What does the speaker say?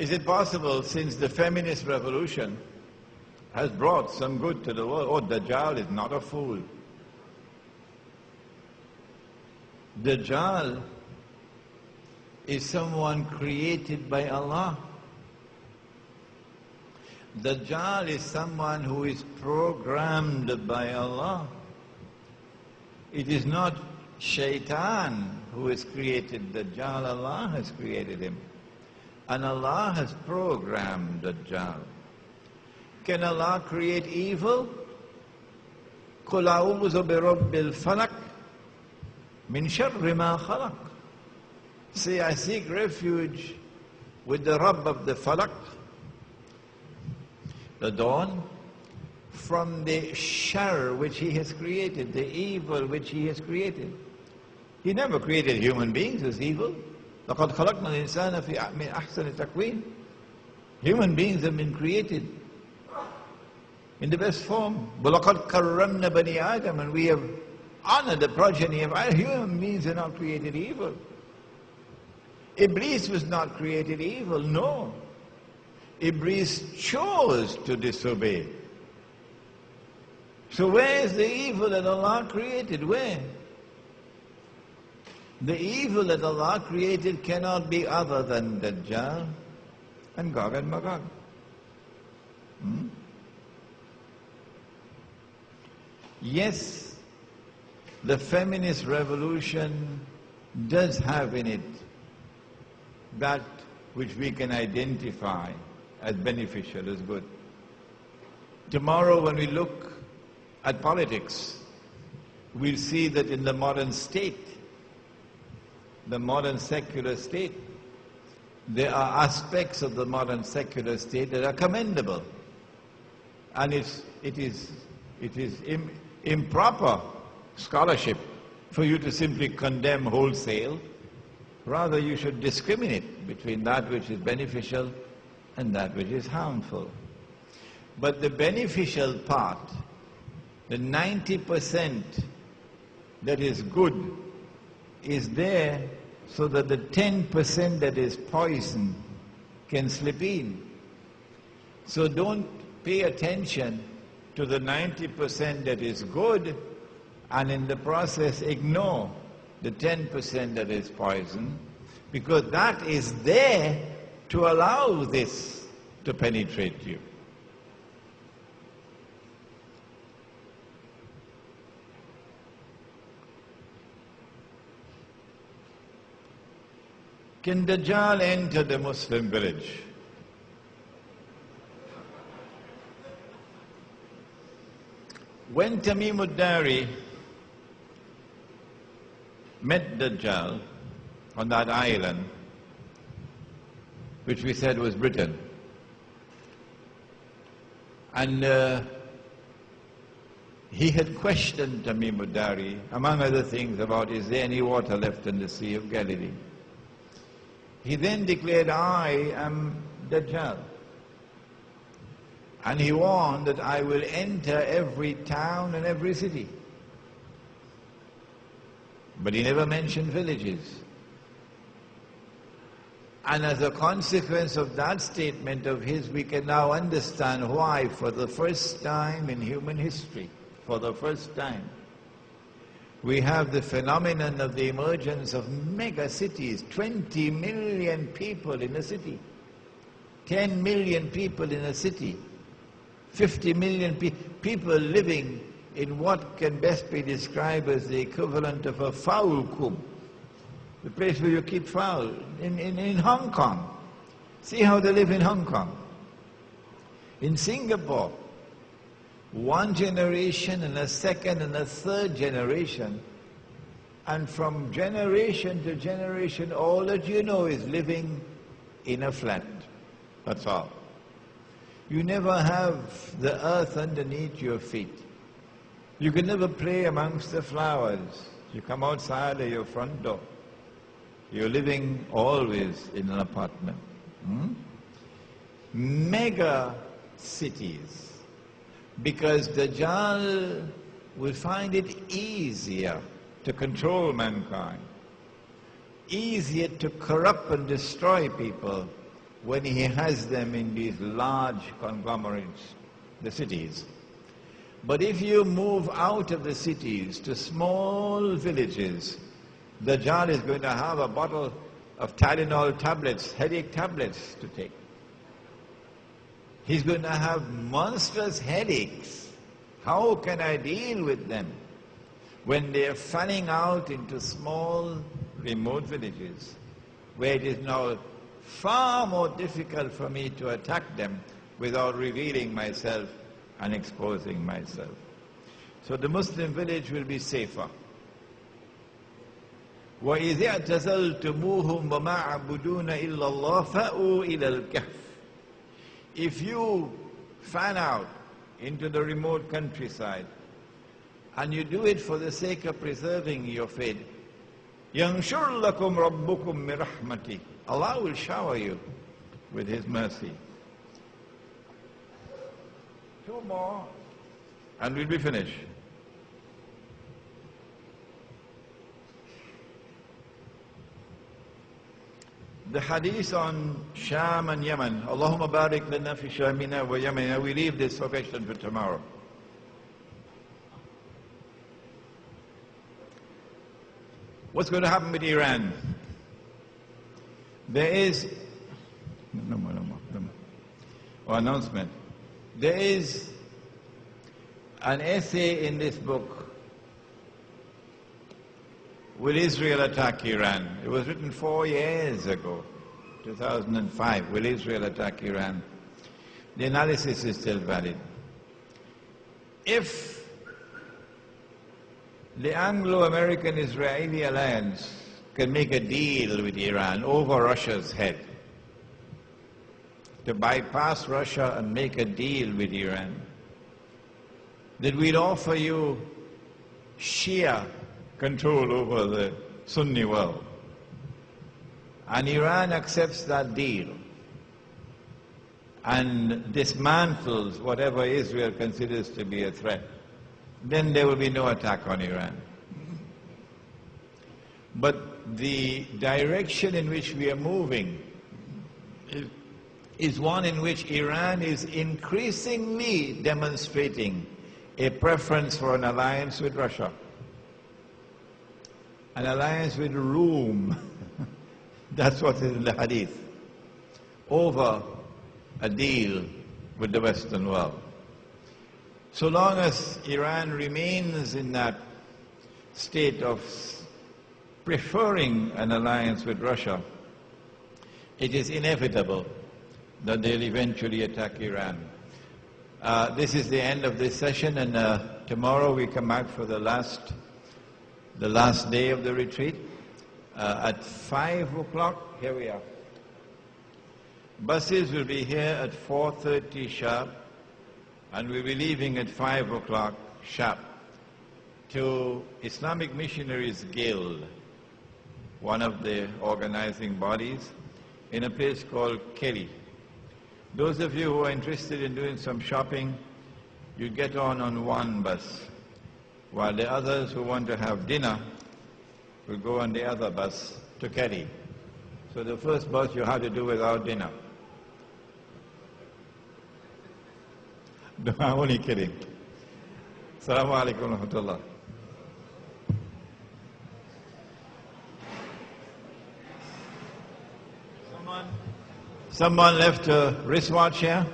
Is it possible, since the feminist revolution has brought some good to the world, oh, Dajjal is not a fool. Dajjal is someone created by Allah. Dajjal is someone who is programmed by Allah. It is not Shaitan who has created Dajjal, Allah has created him. And Allah has programmed Dajjal. Can Allah create evil? قُلْ أَعُوذُ بِرَبِّ الْفَلَقِ مِنْ شَرِّ مَا خَلَقَ. Say, I seek refuge with the Rabb of the Falaq, the dawn, from the shar which He has created, the evil which He has created. He never created human beings as evil. لَقَدْ خَلَقْنَا الْإِنسَانَ فِي أَحْسَنِ تَقْوِيمٍ. Human beings have been created in the best form. وَلَقَدْ كَرَّمْنَا بَنِي آدَمَ. And we have honored the progeny of Adam. Human beings are not created evil. Iblis was not created evil, no. Iblis chose to disobey. So where is the evil that Allah created? Where? The evil that Allah created cannot be other than Dajjal and Gog and Magog. Yes, the feminist revolution does have in it that which we can identify as beneficial, as good. Tomorrow when we look at politics, we'll see that in the modern state, the modern secular state, there are aspects of the modern secular state that are commendable. And it is improper scholarship for you to simply condemn wholesale. Rather, you should discriminate between that which is beneficial and that which is harmful. But the beneficial part, the 90% that is good, is there so that the 10% that is poison can slip in. So don't pay attention to the 90% that is good and in the process ignore the 10% that is poison, because that is there to allow this to penetrate you. Can Dajjal enter the Muslim village? When Tamim ad-Dari met Dajjal on that island, which we said was Britain, and he had questioned Tamim ad-Dari, among other things, about is there any water left in the Sea of Galilee. He then declared, I am Dajjal. And he warned that I will enter every town and every city. But he never mentioned villages. And as a consequence of that statement of his, we can now understand why, for the first time in human history, for the first time, we have the phenomenon of the emergence of mega cities, 20 million people in a city, 10 million people in a city, 50 million people living in what can best be described as the equivalent of a fowl coop, the place where you keep fowl, in Hong Kong. See how they live in Hong Kong. In Singapore, one generation and a second and a third generation, and from generation to generation, all that you know is living in a flat. That's all. You never have the earth underneath your feet. You can never play amongst the flowers. You come outside of your front door. You're living always in an apartment. Mega cities. Because Dajjal will find it easier to control mankind, easier to corrupt and destroy people when he has them in these large conglomerates, the cities. But if you move out of the cities to small villages, Dajjal is going to have a bottle of Tylenol tablets, headache tablets to take. He's going to have monstrous headaches. How can I deal with them when they're fanning out into small, remote villages, where it is now far more difficult for me to attack them without revealing myself and exposing myself. So the Muslim village will be safer. وَإِذِ اعْتَزَلْتُمُوهُمْ وَمَا عَبُدُونَ إِلَّا اللَّهَ فَأْوُوا إِلَى الْكَهْفِ. If you fan out into the remote countryside, and you do it for the sake of preserving your faith, يَنْشُرْ لَكُمْ رَبُّكُمْ مِنْ رَحْمَتِهِ. Allah will shower you with His mercy. Two more, and we'll be finished. The hadith on Sham and Yemen. Allahumma barik lana fi Shamina wa Yemena. We leave this question for tomorrow. What's going to happen with Iran? There is no more. Announcement. There is an essay in this book, Will Israel Attack Iran? It was written 4 years ago, 2005. Will Israel attack Iran? The analysis is still valid. If the Anglo-American-Israeli alliance can make a deal with Iran over Russia's head, to bypass Russia and make a deal with Iran, that we'd offer you Shia control over the Sunni world, and Iran accepts that deal and dismantles whatever Israel considers to be a threat, then there will be no attack on Iran. But the direction in which we are moving is one in which Iran is increasingly demonstrating a preference for an alliance with Russia, an alliance with Rome, that's what is in the hadith, over a deal with the Western world. So long as Iran remains in that state of preferring an alliance with Russia, it is inevitable that they'll eventually attack Iran. This is the end of this session, and tomorrow we come back for the last day of the retreat. At 5 o'clock, here we are. Buses will be here at 4:30 sharp, and we'll be leaving at 5 o'clock sharp to Islamic Missionaries Guild, one of the organizing bodies, in a place called Kelly. Those of you who are interested in doing some shopping, you get on one bus, while the others who want to have dinner will go on the other bus to Kelly. So the first bus you have to do without dinner. No, I'm only kidding. Assalamu alaikum wa rahmatullah. Someone left a wristwatch here?